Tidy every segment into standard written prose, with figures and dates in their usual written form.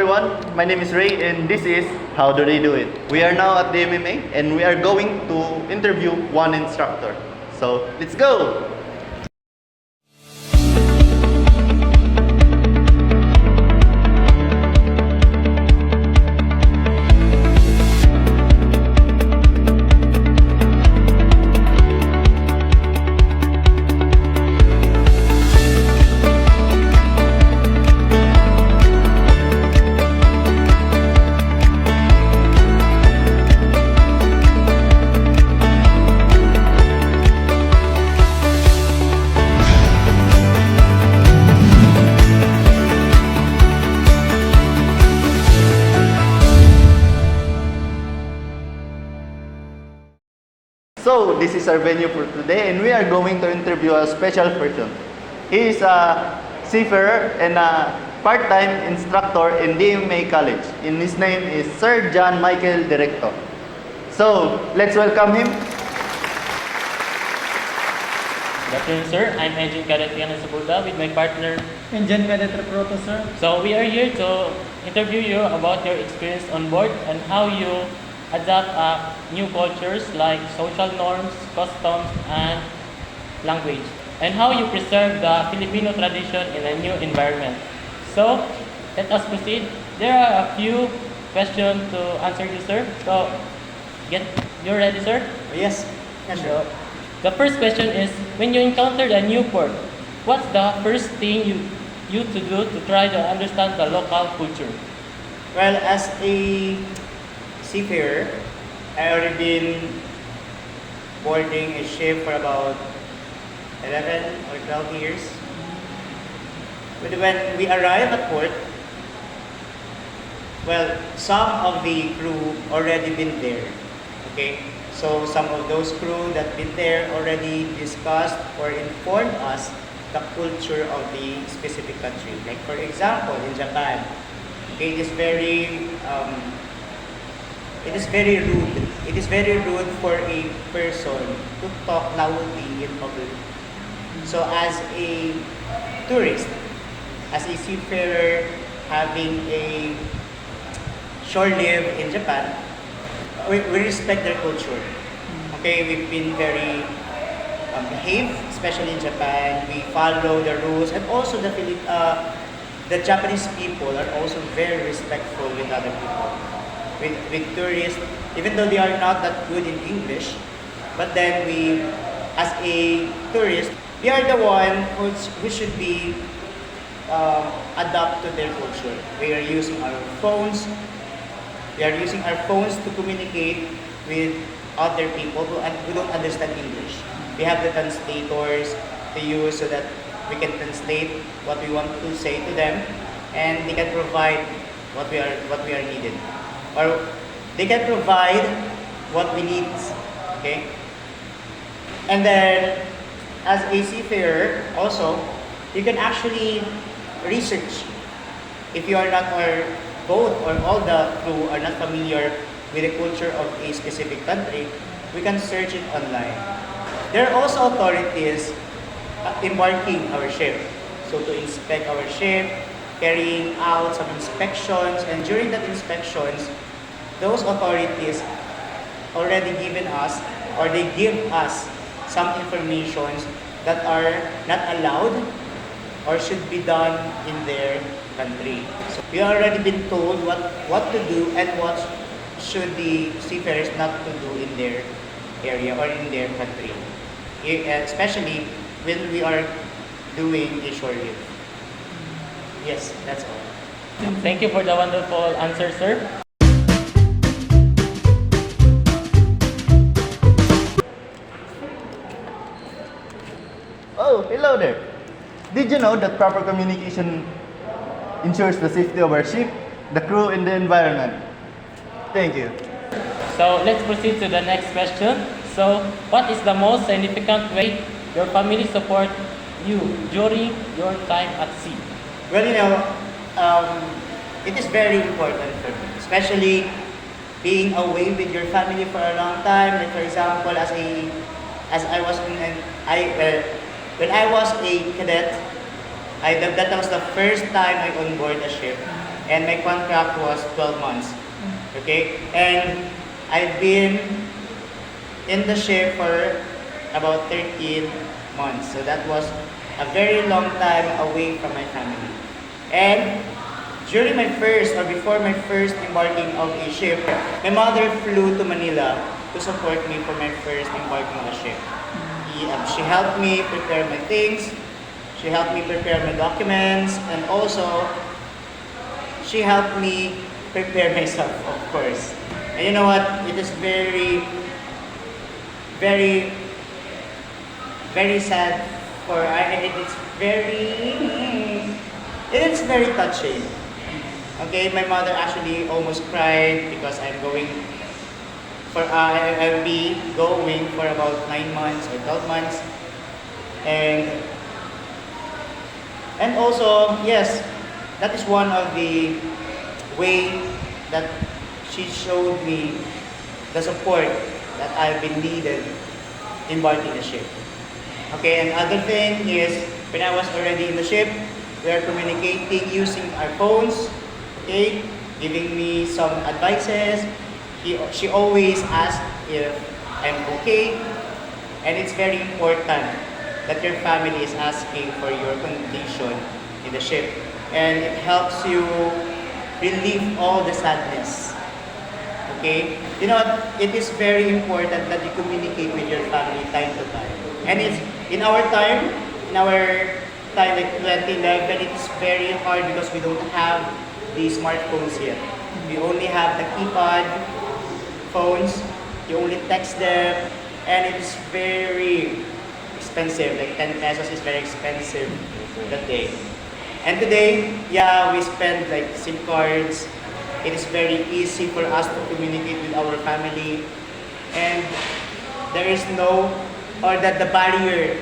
everyone, my name is Ray and this is How Do They Do It? We are now at the MMA and we are going to interview one instructor. So, let's go! So, this is our venue for today and we are going to interview a special person. He is a seafarer and a part-time instructor in DMA College. And his name is Sir John Michael Directo. So, let's welcome him. Good afternoon, sir. I'm Engine Cadet Yana Sabuda with my partner. Engine Cadet Recruiter, sir. So we are here to interview you about your experience on board and how you adapt new cultures like social norms, customs, and language, and how you preserve the Filipino tradition in a new environment. So let us proceed. There are a few questions to answer you, sir. So you ready, sir? Yes. Yes, sir. So, the first question is, when you encountered a new port, what's the first thing you to do to try to understand the local culture? Well, as a seafarer, I already been boarding a ship for about 11 or 12 years. But when we arrive at port, well, some of the crew already been there. Okay, so some of those crew that been there already discussed or informed us the culture of the specific country. Like for example, in Japan, okay, it is very rude. It is very rude for a person to talk loudly in public. So as a tourist, as a seafarer having a shore live in Japan, we respect their culture. Okay, we've been very behaved, especially in Japan. We follow the rules, and also the Japanese people are also very respectful with other people, with tourists, even though they are not that good in English. But then we, as a tourist, we are the one who should be adapt to their culture. We are using our phones. We are using our phones to communicate with other people who don't understand English. We have the translators to use so that we can translate what we want to say to them, and they can provide what we are needed, or they can provide what we need. Okay, and then as a seafarer, also you can actually research if you are not, or both or all the crew are not familiar with the culture of a specific country. We can search it online. There are also authorities embarking our ship. So to inspect our ship, carrying out some inspections, and during that inspections, those authorities already given us, or they give us some informations that are not allowed or should be done in their country. So we already been told what to do and what should the seafarers not to do in their area or in their country, especially when we are doing a shore live. Yes, that's all. Thank you for the wonderful answer, sir. Oh, hello there. Did you know that proper communication ensures the safety of our ship, the crew, and the environment? Thank you. So let's proceed to the next question. So what is the most significant way your family support you during your time at sea? Well, it is very important for me, especially being away with your family for a long time. Like for example, as I was in an when I was a cadet, that was the first time I on board a ship, and my contract was 12 months. Okay, and I've been in the ship for about 13 months. So that was a very long time away from my family. And during my first or before my first embarking of a ship, my mother flew to Manila to support me for my first embarking on a ship. She helped me prepare my things, she helped me prepare my documents, and also she helped me prepare myself, of course. And you know what? It is very, very, very sad for it's very touching. Okay, my mother actually almost cried because I'll be going for about 9 months or 12 months, and also yes, that is one of the way that she showed me the support that I've been needed embarking the ship. Okay, and other thing is when I was already in the ship, we are communicating using our phones. Okay, giving me some advices. She always asks if I'm okay, and it's very important that your family is asking for your condition in the ship, and it helps you relieve all the sadness. Okay, you know what? It is very important that you communicate with your family time to time, and it's in our time like 2011, it's very hard because we don't have the smartphones yet. We only have the keypad phones, you only text them, and it is very expensive. Like 10 pesos is very expensive that day. And today, yeah, we spend like SIM cards. It is very easy for us to communicate with our family, and there is that the barrier,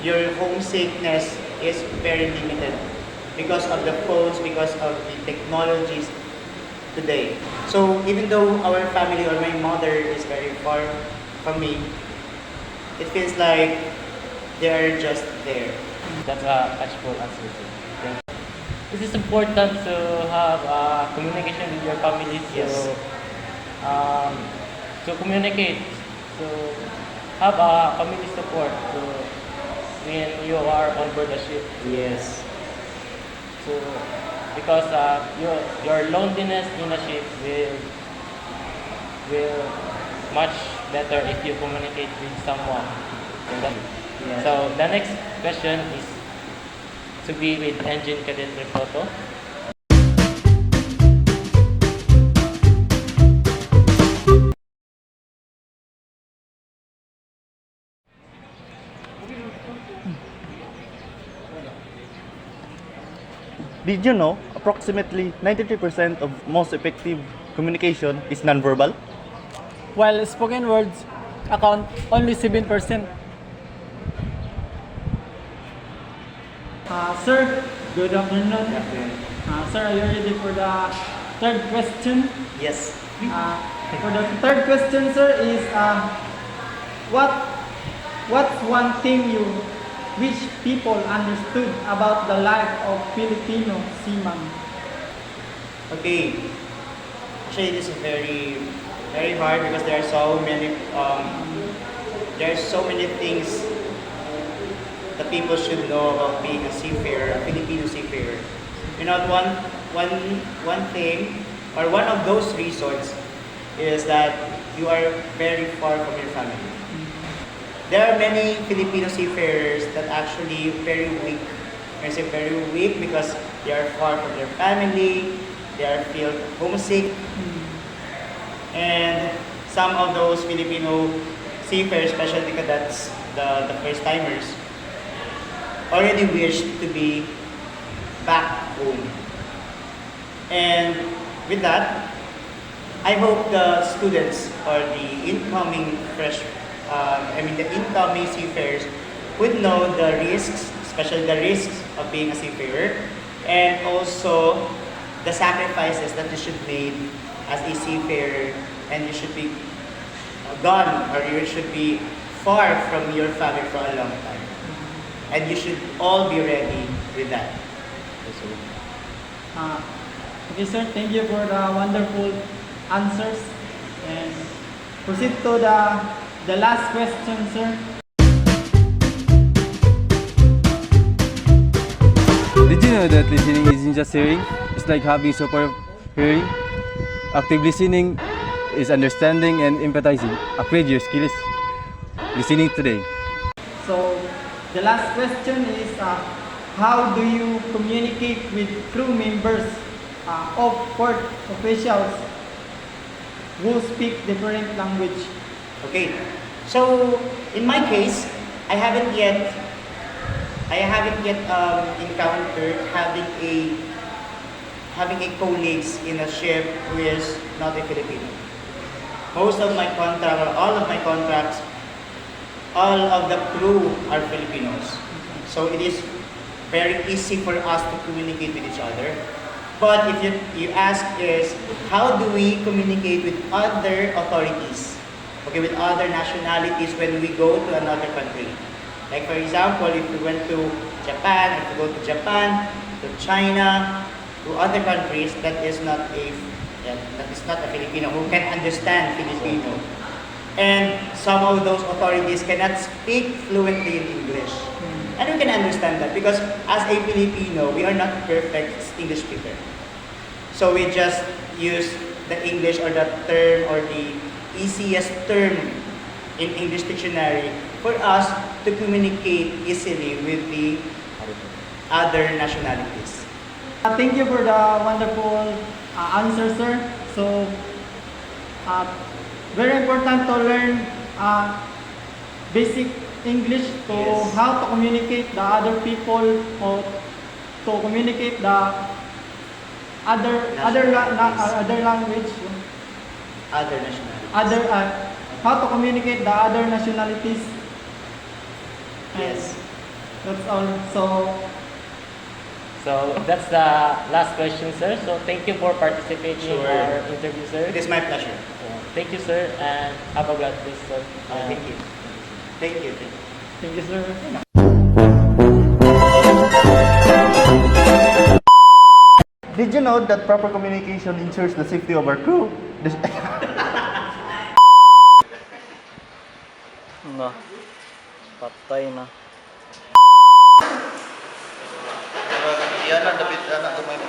your homesickness is very limited because of the phones, because of the technologies today. So even though our family or my mother is very far from me, it feels like they are just there. That's a touchful answer. Thank you. It is important to have communication with your family to communicate, to have a family support when you are on board the ship. Yes. So, because your loneliness in a ship will much better if you communicate with someone. Yeah. So the next question is to be with engine cadet photo. Did you know approximately 93% of most effective communication is nonverbal? while spoken words account only 7%. Sir, good afternoon. Sir, are you ready for the third question? Yes. For the third question, sir, is what's one thing you wish people understood about the life of Filipino seaman? Okay. Actually, this is very, very hard because there are so many things that people should know about being a seafarer, a Filipino seafarer. You know, one thing, or one of those reasons, is that you are very far from your family. There are many Filipino seafarers that actually very weak. I say very weak because they are far from their family, they are feel homesick, and some of those Filipino seafarers, especially cadets, the first timers, already wish to be back home. And with that, I hope the students or the incoming the incoming seafarers would know the risks, especially the risks of being a seafarer, and also the sacrifices that you should make as a seafarer, and you should be gone or you should be far from your family for a long time. And you should all be ready with that. Okay, Yes, sir. Thank you for the wonderful answers. And proceed to the last question, sir. Did you know that listening isn't just hearing? It's like having super hearing. Active listening is understanding and empathizing. Upgrade your skills. Listening today. So the last question is, how do you communicate with crew members of port officials who speak different language? Okay. So in my case, I haven't yet encountered having a colleagues in a ship who is not a Filipino. Most of my contract or all of my contracts, all of the crew are Filipinos. So it is very easy for us to communicate with each other. But if you ask is, how do we communicate with other authorities? Okay, with other nationalities when we go to another country. Like for example, if we went to Japan, if we go to Japan, to China, to other countries that is not a Filipino who can understand Filipino. And some of those authorities cannot speak fluently in English. And we can understand that because as a Filipino, we are not perfect English speaker. So we just use the English or the term or the easiest term in English dictionary for us to communicate easily with the other nationalities. Thank you for the wonderful answer, sir. So, very important to learn basic English to Yes. how to communicate the other people or to communicate the other language, Other nationalities. how to communicate the other nationalities. And Yes. that's all. So that's the last question, sir. So thank you for participating in Sure. our interview, sir. It is my pleasure. Thank you, sir, and have a glad day, sir. Thank you. Thank you. Thank you, sir. Did you know that proper communication ensures the safety of our crew? Na, patay na. Yan ang David, anak ko may